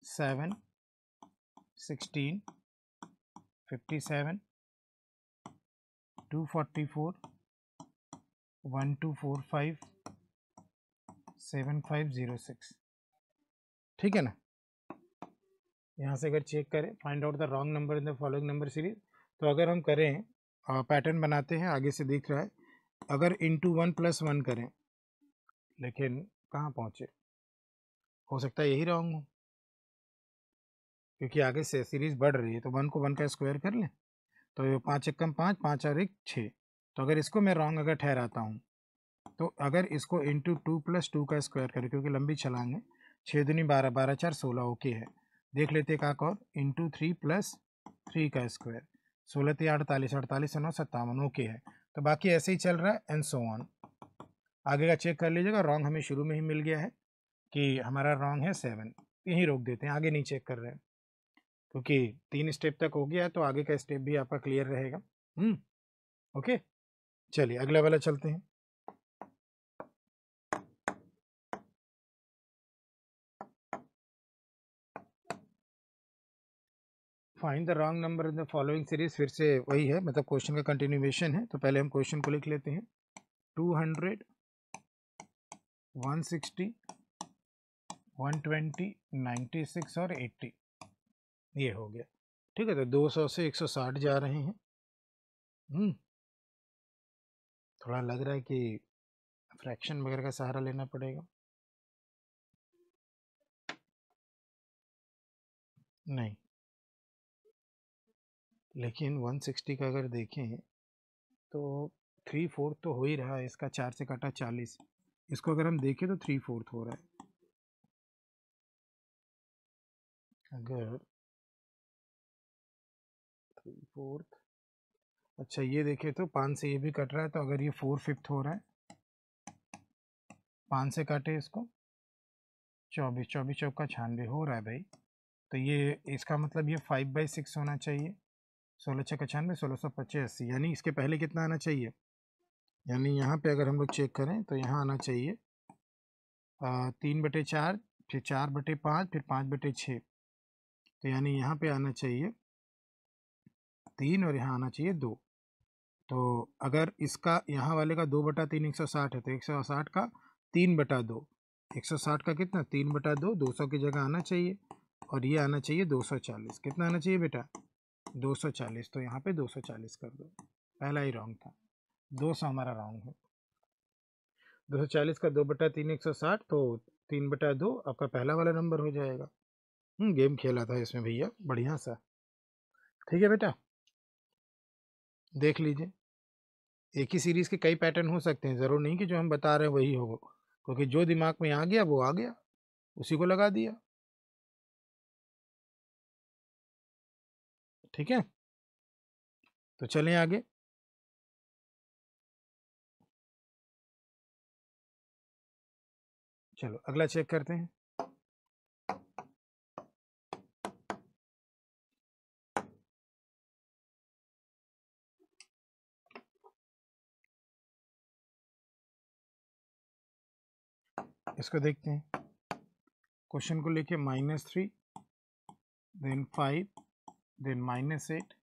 7 16 57 244 1245 7506। ठीक है ना, यहाँ से अगर चेक करें, find out the wrong number in the following number series. तो अगर हम करें, पैटर्न बनाते हैं, आगे से दिख रहा है। अगर इंटू 1 + 1 करें, लेकिन कहाँ पहुँचे, हो सकता है यही रॉन्ग हो क्योंकि आगे से सीरीज बढ़ रही है। तो 1 को 1 का स्क्वायर कर लें, तो 5 × 5 5 और 1 6। तो अगर इसको मैं रॉन्ग अगर ठहराता हूँ, तो अगर इसको इंटू 2 + 2 का स्क्वायर करें, क्योंकि लंबी छलांग है, 6 दूनी 12, 12 4 16, ओके है। देख लेते एक आक और, इंटू 3 + 3 का स्क्वायर, 16 3 48, 48 9 57, ओके है। तो बाकी ऐसे ही चल रहा है एंड सो ऑन। आगे का चेक कर लीजिएगा, रॉन्ग हमें शुरू में ही मिल गया है कि हमारा रॉन्ग है 7, यहीं रोक देते हैं, आगे नहीं चेक कर रहे हैं क्योंकि 3 स्टेप तक हो गया है, तो आगे का स्टेप भी आपका क्लियर रहेगा। ओके, चलिए अगला वाला चलते हैं। Find the wrong number in the following series. फिर से वही है, मतलब क्वेश्चन का कंटिन्यूएशन है। तो पहले हम क्वेश्चन को लिख लेते हैं, 200 160 120 96 और 80, ये हो गया। ठीक है, तो 200 से 160 जा रहे हैं। थोड़ा लग रहा है कि फ्रैक्शन वगैरह का सहारा लेना पड़ेगा। नहीं, लेकिन 160 का अगर देखें तो 3/4 तो हो ही रहा है, इसका 4 से काटा 40, इसको अगर हम देखें तो 3/4 हो रहा है। अगर 3/4, अच्छा ये देखें तो 5 से ये भी कट रहा है, तो अगर ये 4/5 हो रहा है, 5 से काटे इसको, 24 24 चौका 96 हो रहा है भाई। तो ये इसका मतलब ये 5/6 होना चाहिए। 16×6 = 96, 16/85, यानी इसके पहले कितना आना चाहिए, यानी यहाँ पे अगर हम लोग चेक करें तो यहाँ आना चाहिए 3/4, फिर 4/5, फिर 5/6। तो यानी यहाँ पे आना चाहिए 3 और यहाँ आना चाहिए 2। तो अगर इसका यहाँ वाले का 2/3 160 है, तो 160 का 3/2, 160 का कितना 3/2, 200 की जगह आना चाहिए, और ये आना चाहिए 240। कितना आना चाहिए बेटा 240, तो यहाँ पे 240 कर दो, पहला ही रॉन्ग था, 200 हमारा रॉन्ग है। 240 का 2/3 160, तो 3/2 आपका पहला वाला नंबर हो जाएगा। गेम खेला था इसमें भैया बढ़िया सा। ठीक है बेटा, देख लीजिए, एक ही सीरीज के कई पैटर्न हो सकते हैं, ज़रूर नहीं कि जो हम बता रहे हैं वही हो, क्योंकि जो दिमाग में आ गया वो आ गया, उसी को लगा दिया। ठीक है, तो चलें आगे। चलो अगला चेक करते हैं। इसको देखते हैं, क्वेश्चन को लेके -3, देन 5, देन -8,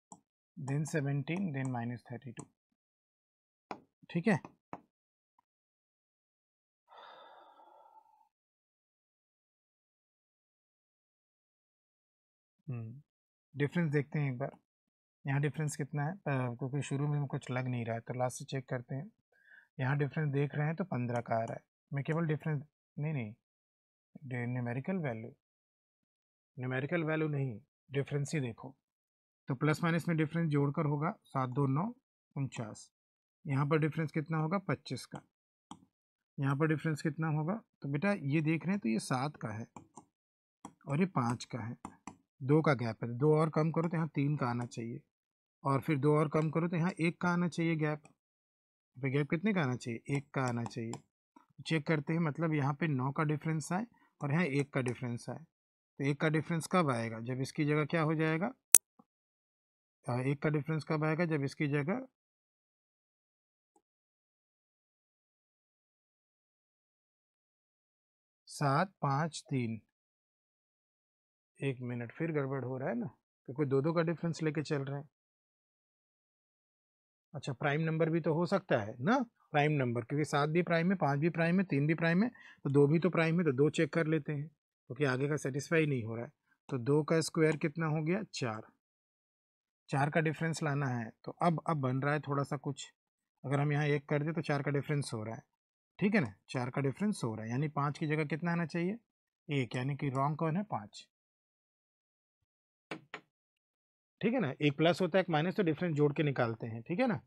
देन 17, देन -32। ठीक है, डिफरेंस देखते हैं एक बार, यहाँ डिफरेंस कितना है, क्योंकि शुरू में कुछ लग नहीं रहा है तो लास्ट से चेक करते हैं। यहाँ डिफरेंस देख रहे हैं तो 15 का आ रहा है, मैं केवल डिफरेंस, नहीं न्यूमेरिकल वैल्यू नहीं, डिफरेंस ही देखो। तो प्लस माइनस में डिफरेंस जोड़कर होगा 7 2 9 49, यहाँ पर डिफरेंस कितना होगा 25 का, यहाँ पर डिफरेंस कितना होगा, तो बेटा ये देख रहे हैं तो ये 7 का है और ये 5 का है, 2 का गैप है, 2 और कम करो तो यहाँ 3 का आना चाहिए, और फिर 2 और कम करो तो यहाँ 1 का आना चाहिए गैप। तो गैप कितने का आना चाहिए, 1 का आना चाहिए। चेक करते हैं, मतलब यहाँ पे 9 का डिफरेंस आए और यहाँ 1 का डिफरेंस आए, तो 1 का डिफरेंस कब आएगा, जब इसकी जगह क्या हो जाएगा, 1 का डिफरेंस कब आएगा, जब इसकी जगह 7 5 3, 1 मिनट फिर गड़बड़ हो रहा है ना, क्योंकि 2 2 का डिफरेंस लेके चल रहे हैं। अच्छा, प्राइम नंबर भी तो हो सकता है ना, प्राइम नंबर, क्योंकि 7 भी प्राइम है, 5 भी प्राइम है, 3 भी प्राइम है, तो 2 भी तो प्राइम है, तो 2 चेक कर लेते हैं, क्योंकि आगे का सेटिस्फाई नहीं हो रहा है। तो 2 का स्क्वायर कितना हो गया 4, 4 का डिफरेंस लाना है, तो अब बन रहा है थोड़ा सा कुछ, अगर हम यहाँ 1 कर दे तो 4 का डिफरेंस हो रहा है, ठीक है ना, 4 का डिफरेंस हो रहा है, यानी 5 की जगह कितना आना चाहिए 1, यानी कि रॉन्ग कौन है 5। ठीक है ना, एक प्लस होता है एक माइनस, तो डिफरेंस जोड़ के निकालते हैं, ठीक है ना,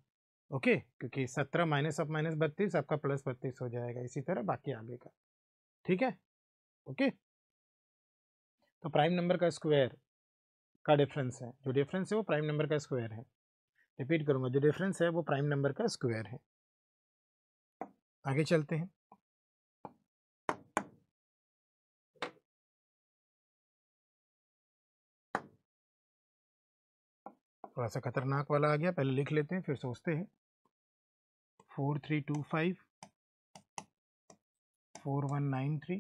ओके, क्योंकि 17 माइनस ऑफ -32 आपका +32 हो जाएगा, इसी तरह बाकी आगे का, ठीक है, ओके। तो प्राइम नंबर का स्क्वायर का डिफरेंस है, जो डिफरेंस है वो प्राइम नंबर का स्क्वायर है, रिपीट करूंगा, जो डिफरेंस है वो प्राइम नंबर का स्क्वायर है। आगे चलते हैं, थोड़ा सा खतरनाक वाला आ गया, पहले लिख लेते हैं फिर सोचते हैं। 4325, 4193,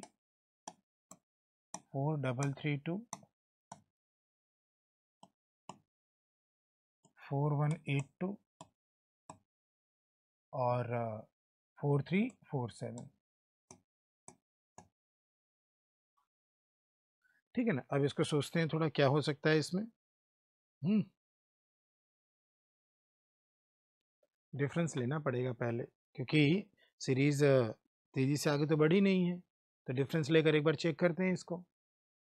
4332, 4182 और 4347। ठीक है ना, अब इसको सोचते हैं थोड़ा क्या हो सकता है इसमें। डिफरेंस लेना पड़ेगा पहले, क्योंकि सीरीज तेजी से आगे तो बढ़ी नहीं है, तो डिफरेंस लेकर एक बार चेक करते हैं इसको,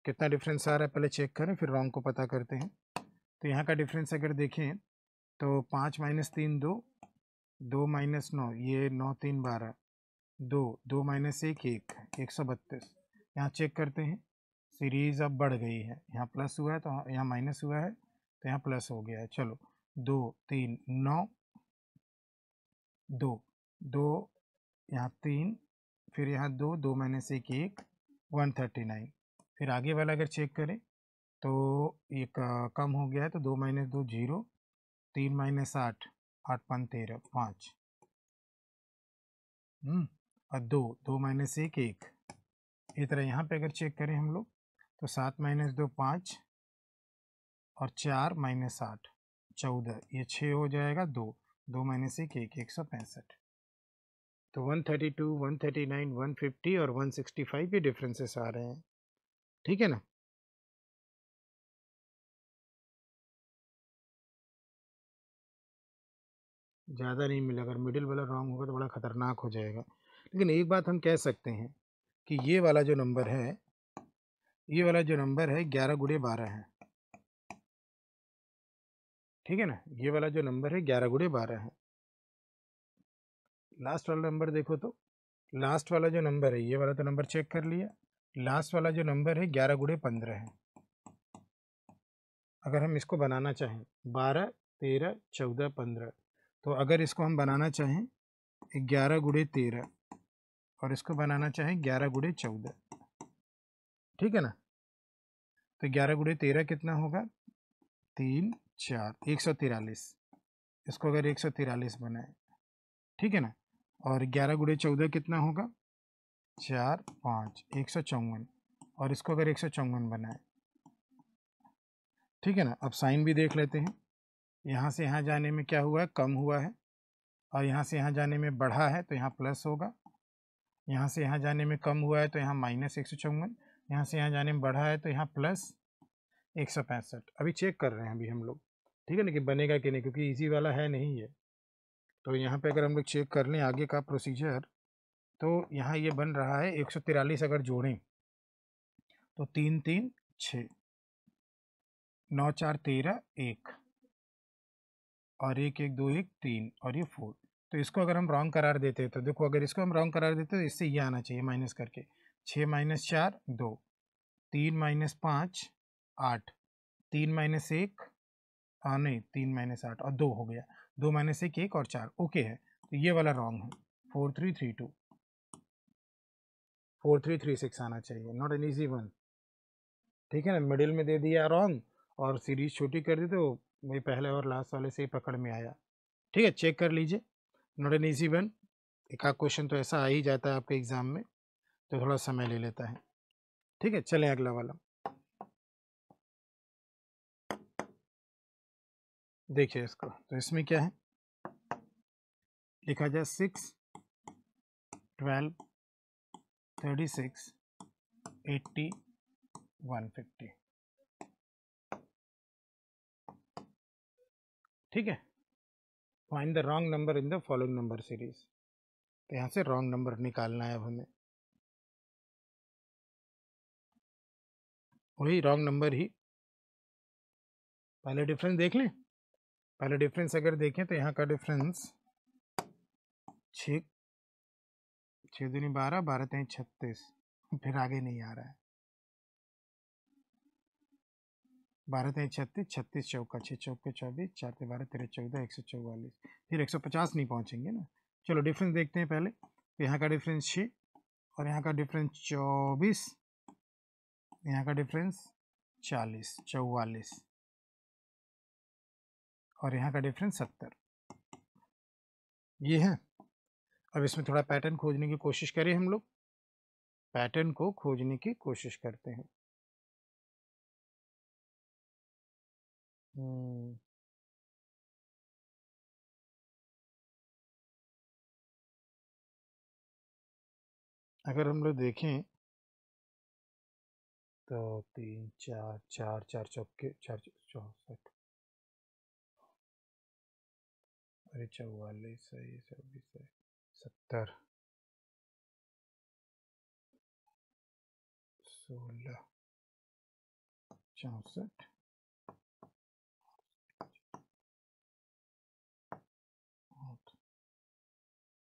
कितना डिफरेंस आ रहा है पहले चेक करें, फिर रॉन्ग को पता करते हैं। तो यहाँ का डिफरेंस अगर देखें तो 5 - 3 2, 2 - 9, ये 9 3 12, 2 2 - 1 1, 132। यहाँ चेक करते हैं, सीरीज अब बढ़ गई है, यहाँ प्लस हुआ है तो यहाँ माइनस हुआ है, तो यहाँ प्लस हो गया है। चलो 2 3 9, 2 2, यहाँ 3, फिर यहाँ 2 2 - 1 1, 139। फिर आगे वाला अगर चेक करें तो ये कम हो गया है, तो 2 माइनस 2 0, 3 माइनस 8, 8 5 13, 5 और 2, 2 माइनस 1 1। इस तरह यहाँ पे अगर चेक करें हम लोग तो 7 माइनस 2 5 और 4 माइनस 8 14, ये 6 हो जाएगा, 2 2 माइनस 1 1, 165। तो 132, 139, 150 और 165 के डिफरेंसेस आ रहे हैं, ठीक है ना। ज़्यादा नहीं मिला, अगर मिडिल वाला रॉन्ग होगा तो बड़ा खतरनाक हो जाएगा। लेकिन एक बात हम कह सकते हैं कि ये वाला जो नंबर है, ये वाला जो नंबर है 11 गुणे 12 है, ठीक है ना। ये वाला जो नंबर है 11 गुणे 12 है। लास्ट वाला नंबर देखो, तो लास्ट वाला जो नंबर है, ये वाला तो नंबर चेक कर लिया, लास्ट वाला जो नंबर है 11 गुणे 15 है। अगर हम इसको बनाना चाहें 12 13 14 15, तो अगर इसको हम बनाना चाहें 11 गुणे 13 और इसको बनाना चाहें 11 गुणे 14, ठीक है ना। तो 11 गुणे 13 कितना होगा, 3 4, 143। इसको अगर 143 बनाए, ठीक है ना। और 11 गुणे 14 कितना होगा, 4 5, 154। और इसको अगर 154 बनाए, ठीक है ना। अब साइन भी देख लेते हैं, यहाँ से यहाँ जाने में क्या हुआ है, कम हुआ है, और यहाँ से यहाँ जाने में बढ़ा है, तो यहाँ प्लस होगा। यहाँ से यहाँ जाने में कम हुआ है तो यहाँ माइनस 154, यहाँ से यहाँ जाने में बढ़ा है तो यहाँ प्लस 165। अभी चेक कर रहे हैं अभी हम लोग, ठीक है ना, कि बनेगा कि नहीं, क्योंकि इजी वाला है नहीं ये। तो यहाँ पे अगर हम लोग चेक कर लें आगे का प्रोसीजर, तो यहाँ ये बन रहा है 143 अगर जोड़ें तो 3 3 6, 9 4 13 1, और 1 1 2 1 3, और ये 4। तो इसको अगर हम रॉन्ग करार देते हैं, तो देखो अगर इसको हम रॉन्ग करार देते हैं तो इससे ये आना चाहिए माइनस करके, 6 माइनस 4 2, 3 माइनस 5 8, 3 माइनस 1, हाँ नहीं 3 माइनस 8 और 2 हो गया, 2 माइनस 1 1 और 4, ओके है। तो ये वाला रॉन्ग है, 4332, 4336 आना चाहिए, नॉट एन ईजी वन, ठीक है ना। मिडिल में दे दिया रॉन्ग और सीरीज छोटी कर दी, तो वही पहले और लास्ट वाले से ही पकड़ में आया, ठीक है। चेक कर लीजिए, नॉट एन ईजी वन। एक आध क्वेश्चन तो ऐसा आ ही जाता है आपके एग्जाम में, तो थोड़ा समय ले लेता है, ठीक है। चलें अगला वाला देखिए इसको। तो इसमें क्या है, लिखा जाए 6 12 36 80 150, ठीक है। Find the wrong number in the following number series. तो यहाँ से रॉन्ग नंबर निकालना है अब हमें, वही रॉन्ग नंबर ही। पहले डिफरेंस देख लें, पहले डिफरेंस अगर देखें तो यहाँ का डिफरेंस 6 6 दूनी 12, 12 3 36, फिर आगे नहीं आ रहा है, 12 3 36, 36 चौका 6 चौके 24, 4 3 12 13 14, 144, फिर 150 नहीं पहुँचेंगे ना। चलो डिफरेंस देखते हैं पहले। तो यहाँ का डिफरेंस 6 और यहाँ का डिफरेंस 24, यहाँ का डिफरेंस 40 44, और यहाँ का डिफरेंस 70, ये है। अब इसमें थोड़ा पैटर्न खोजने की कोशिश करें हम लोग, पैटर्न को खोजने की कोशिश करते हैं। अगर हम लोग देखें तो 3 4 4 4 चौके 4 64, अरे 44 है, 24 है, 70 16 64 8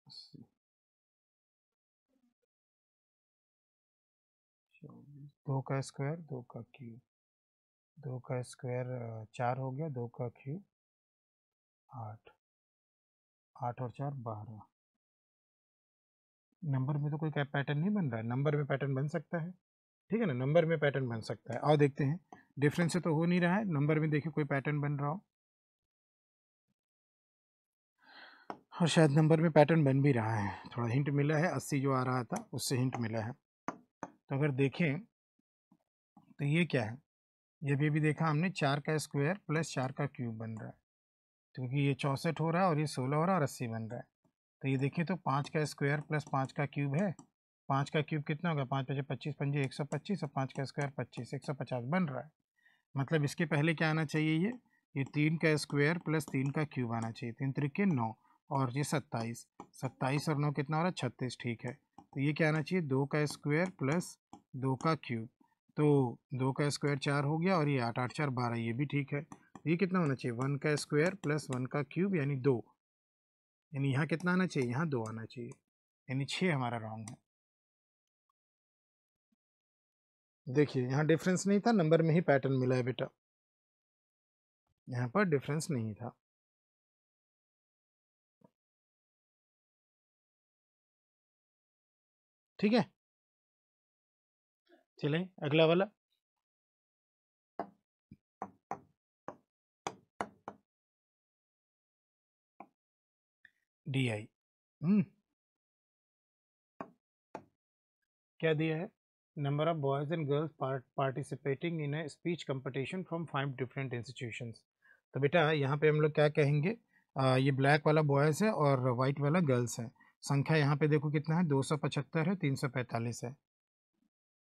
80 24, 2 का स्क्वायर 2 का क्यूब, 2 का स्क्वायर 4 हो गया, 2 का क्यूब 8, 8 और 4 12। नंबर में तो कोई पैटर्न नहीं बन रहा है, नंबर में पैटर्न बन सकता है, ठीक है ना, नंबर में पैटर्न बन सकता है। आओ देखते हैं डिफरेंस से तो हो नहीं रहा है, नंबर में देखिए कोई पैटर्न बन रहा हो, और शायद नंबर में पैटर्न बन भी रहा है, थोड़ा हिंट मिला है, 80 जो आ रहा था उससे हिंट मिला है। तो अगर देखें तो ये क्या है, ये भी देखा हमने 4 का स्क्वायर प्लस 4 का क्यूब बन रहा है, क्योंकि ये 64 हो रहा है और ये 16 हो रहा है और 80 बन रहा है। तो ये देखिए तो 5 का स्क्वायर प्लस 5 का क्यूब है, 5 का क्यूब कितना होगा, 5 पचे 25 पंजे 125 और 5 का स्क्वायर 25, 150 बन रहा है। मतलब इसके पहले क्या आना चाहिए, ये 3 का स्क्वायर प्लस 3 का क्यूब आना चाहिए, 3 त्रिके 9 और ये 27, 27 और 9 कितना हो रहा है 36, ठीक है। तो ये क्या आना चाहिए, 2 का स्क्वायर प्लस 2 का क्यूब, तो 2 का स्क्वायर 4 हो गया और ये 8 8 4 12, ये भी ठीक है। ये कितना होना चाहिए, 1 का स्क्वायर प्लस 1 का क्यूब यानी 2, यानी यहाँ कितना आना चाहिए, यहाँ 2 आना चाहिए, यानी 6 हमारा रॉन्ग है। देखिए यहाँ डिफरेंस नहीं था, नंबर में ही पैटर्न मिला है बेटा, यहाँ पर डिफरेंस नहीं था। ठीक है, चलें अगला वाला। डी आई क्या दिया है, number of boys and girls participating in a speech competition from 5 different institutions. तो बेटा यहाँ पे हम लोग क्या कहेंगे, ये ब्लैक वाला बॉयज़ है और वाइट वाला गर्ल्स है। संख्या यहाँ पे देखो कितना है, 275 है, 345 है,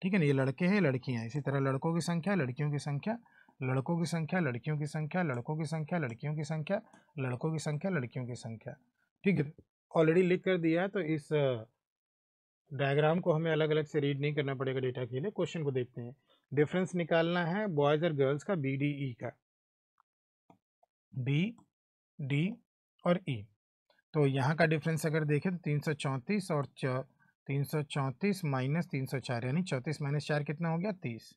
ठीक है ना। ये लड़के हैं, लड़कियां हैं, इसी तरह लड़कों की संख्या, लड़कियों की संख्या, लड़कों की संख्या, लड़कियों की संख्या, लड़कों की संख्या, लड़कियों की संख्या, लड़कों की संख्या, लड़कियों की संख्या, ठीक है। ऑलरेडी लिख कर दिया है, तो इस डायग्राम को हमें अलग अलग से रीड नहीं करना पड़ेगा डेटा के लिए। क्वेश्चन को देखते हैं, डिफरेंस निकालना है बॉयज़ और गर्ल्स का, बी डी ई का, बी डी और ई। तो यहाँ का डिफरेंस अगर देखें तो 334 और 334 माइनस 304 यानी 34 माइनस 4 कितना हो गया, 30।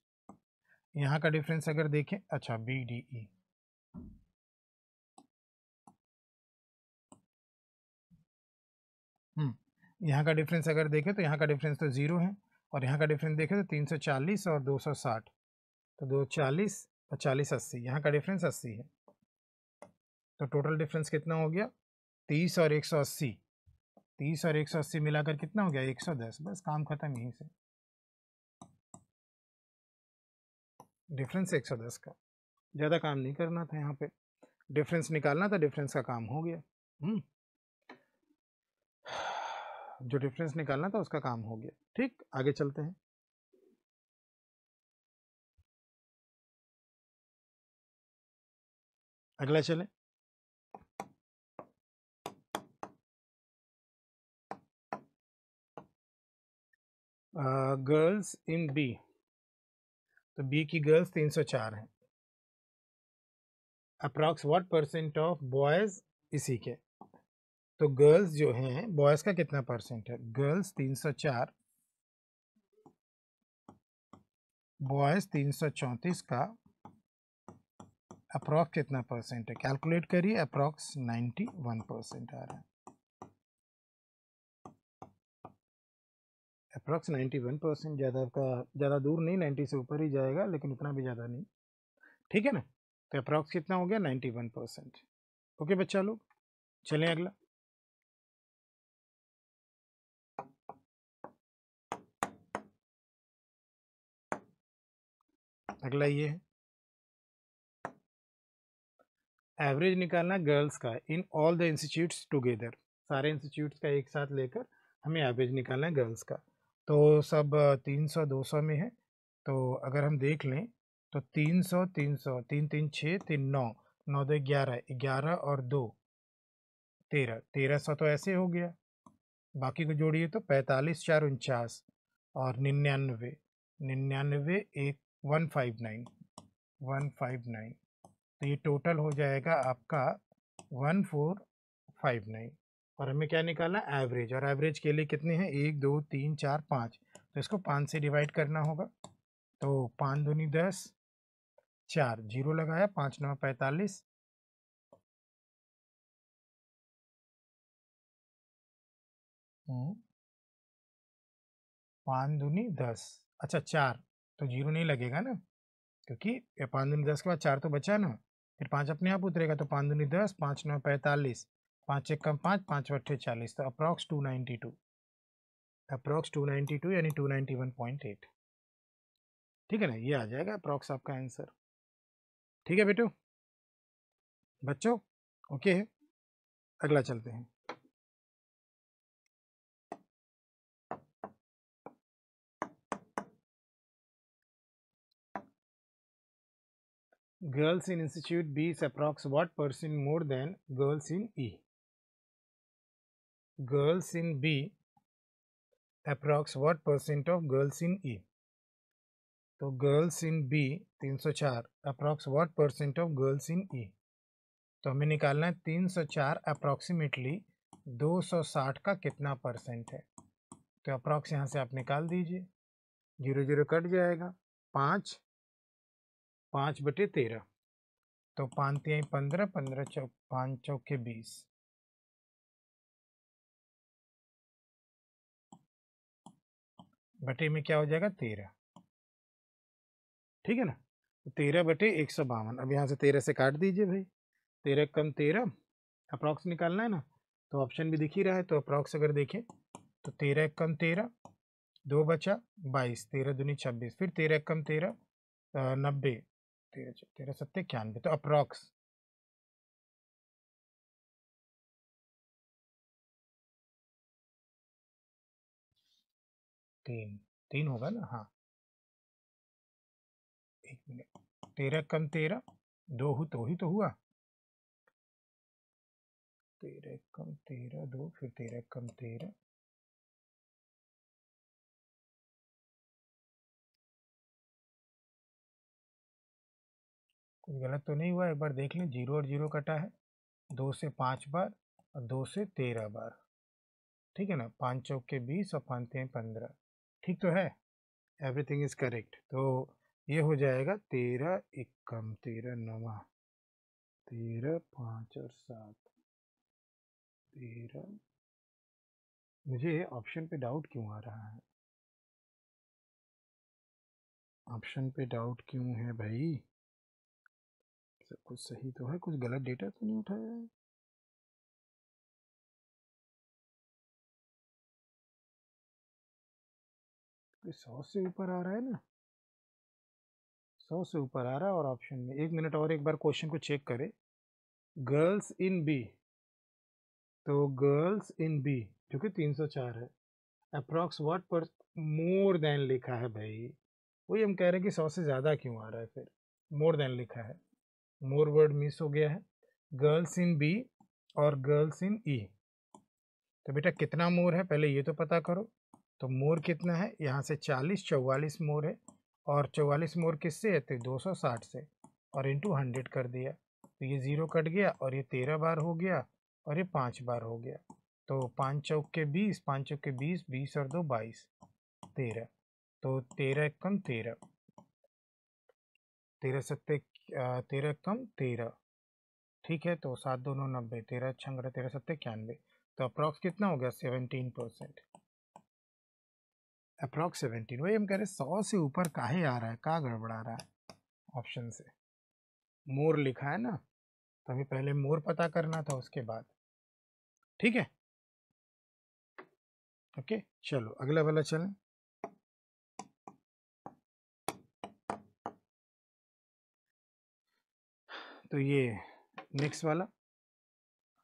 यहाँ का डिफरेंस अगर देखें, अच्छा बी डी ई, यहाँ का डिफरेंस अगर देखें तो यहाँ का डिफरेंस तो 0 है, और यहाँ का डिफरेंस देखें तो 340 और 260, तो 240 और 40 80, यहाँ का डिफरेंस 80 है। तो टोटल डिफरेंस कितना हो गया, 30 और 180, 30 और 180 मिलाकर कितना हो गया, 110। बस काम खत्म यहीं से, डिफरेंस 110 का, ज़्यादा काम नहीं करना था, यहाँ पे डिफरेंस निकालना था, डिफरेंस का काम हो गया। जो डिफरेंस निकालना था उसका काम हो गया। ठीक, आगे चलते हैं। अगला चलें, गर्ल्स इन बी, तो बी की गर्ल्स 304 हैं, approx what percent of boys इसी के, तो गर्ल्स जो हैं, बॉयज का कितना परसेंट है, गर्ल्स 304, बॉयज 334 का अप्रॉक्स कितना परसेंट है, कैलकुलेट करिए, अप्रॉक्स 91% आ रहा है, अप्रॉक्स 91%, ज़्यादा का ज़्यादा दूर नहीं, 90 से ऊपर ही जाएगा, लेकिन उतना भी ज़्यादा नहीं, ठीक है ना। तो अप्रॉक्स कितना हो गया, 91%। ओके बच्चा लोग, चलें अगला। अगला ये है, एवरेज निकालना गर्ल्स का in all the institutes together, सारे इंस्टीट्यूट्स का एक साथ लेकर हमें एवरेज निकालना है गर्ल्स का। तो सब 300 200 में है, तो अगर हम देख लें तो 300 300, 3 3 6 3 9, 9 2 11, 11 और 2 13, 1300 तो ऐसे हो गया, बाकी को जोड़िए तो 45 4 49 और 99, 99 एक 159, 159, तो ये टोटल हो जाएगा आपका 1459, और हमें क्या निकालना, एवरेज, और एवरेज के लिए कितने हैं, 1 2 3 4 5, तो इसको 5 से डिवाइड करना होगा, तो 5 दूनी 10, 4 जीरो लगाया, 5 9 45, 5 दूनी 10, अच्छा 4, तो जीरो नहीं लगेगा ना, क्योंकि 5 दूनी 10 के बाद 4 तो बचा ना, फिर 5 अपने आप उतरेगा, तो 5 दूनी 10, 5 9 45, 5 1 कम 5, 5 अट्ठे 40, तो अप्रॉक्स 292 यानी 291.8। ठीक है ना, ये आ जाएगा अप्रॉक्स आपका आंसर। ठीक है बेटो बच्चों, ओके है, अगला चलते हैं। Girls in Institute B is approx what percent more than girls in E? Girls in B approx what percent of girls in E? तो girls in B 304 approx what percent of girls in E. तो हमें निकालना है 304 approximately 260 का कितना percent है। तो approx यहाँ से आप निकाल दीजिए, 0 0 कट जाएगा, 5 बटे 13, तो 5 3 15, 15 चौक 5 चौके 20, बटे में क्या हो जाएगा 13। ठीक है ना, तो 13 बटे 152। अब यहाँ से 13 से काट दीजिए भाई, 13 कम 13, अप्रॉक्स निकालना है ना, तो ऑप्शन भी दिख ही रहा है, तो अप्रॉक्स अगर देखें तो 13 कम 13, 2 बचा 22, 13 दूनी 26, फिर 13 कम 13 90, 13 सत्ते 91, तो अप्रॉक्स 3 होगा ना। हाँ 1 मिनट, 13 कम 13 2 ही तो हुआ, 13 कम 13 2, फिर 13 कम 13, कुछ गलत तो नहीं हुआ, एक बार देख लें। 0 और 0 कटा है, 2 से 5 बार और 2 से 13 बार। ठीक है ना, 5 चौके 20 और 5 3 15, ठीक तो है, एवरीथिंग इज करेक्ट। तो ये हो जाएगा 13 1 कम 13 9, 13 5 और 7 13। मुझे ऑप्शन पे डाउट क्यों आ रहा है, ऑप्शन पे डाउट क्यों है भाई, सब कुछ सही तो है, कुछ गलत डेटा तो नहीं उठाया है। तो 100 से ऊपर आ रहा है ना, 100 से ऊपर आ रहा है, और ऑप्शन में 1 मिनट और एक बार क्वेश्चन को चेक करें। गर्ल्स इन बी, तो गर्ल्स इन बी जो कि 304 है, अप्रॉक्स व्हाट पर मोर देन लिखा है भाई, वही हम कह रहे हैं कि 100 से ज़्यादा क्यों आ रहा है, फिर मोर देन लिखा है, मोर वर्ड मिस हो गया है। गर्ल्स इन बी और गर्ल्स इन ई, तो बेटा कितना मोर है पहले ये तो पता करो। तो मोर कितना है, यहाँ से 40 44 मोर है, और 44 मोर किससे है, तो 260 से, और इंटू 100 कर दिया, तो ये 0 कट गया, और ये 13 बार हो गया, और ये 5 बार हो गया, तो 5 चौक के 20, 5 चौक के 20, 20 और 2 22, 13, तो 13 कम 13, 13 सत्ते 13 कम 13, ठीक है, तो 7 2 9 90, 13 6 13 सत्ते 91, तो अप्रॉक्स कितना हो गया 17%, अप्रॉक्स 17। वही हम कह रहे 100 से ऊपर काहे आ रहा है, कहाँ गड़बड़ा रहा है, ऑप्शन से मोर लिखा है ना, तो हमें पहले मोर पता करना था उसके बाद। ठीक है, ओके चलो अगला वाला चलें। तो ये नेक्स्ट वाला,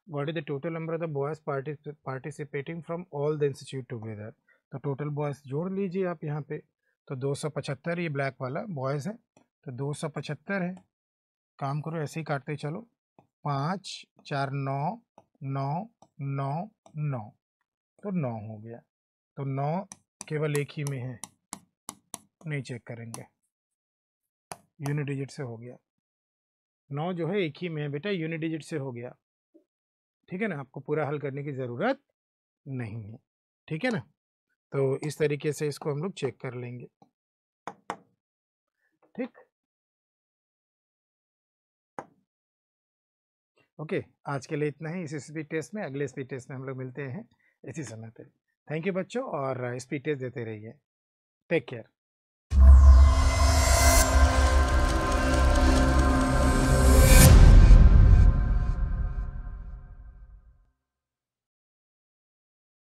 what is the total number of the boys participating from all the institute together. तो टोटल बॉयज जोड़ लीजिए आप यहाँ पे, तो 275 ये ब्लैक वाला बॉयज है, तो 275 है, काम करो ऐसे ही काटते चलो, 5 4 9 9 9 9, तो 9 हो गया, तो 9 केवल एक ही में है, नहीं चेक करेंगे, यूनिट डिजिट से हो गया, 9 जो है एक ही में है बेटा, यूनिट डिजिट से हो गया। ठीक है ना, आपको पूरा हल करने की ज़रूरत नहीं है। ठीक है ना, तो इस तरीके से इसको हम लोग चेक कर लेंगे। ठीक, ओके आज के लिए इतना ही इस स्पीड टेस्ट में, अगले स्पीड टेस्ट में हम लोग मिलते हैं इसी समय पे। थैंक यू बच्चों, और स्पीड टेस्ट देते रहिए, टेक केयर।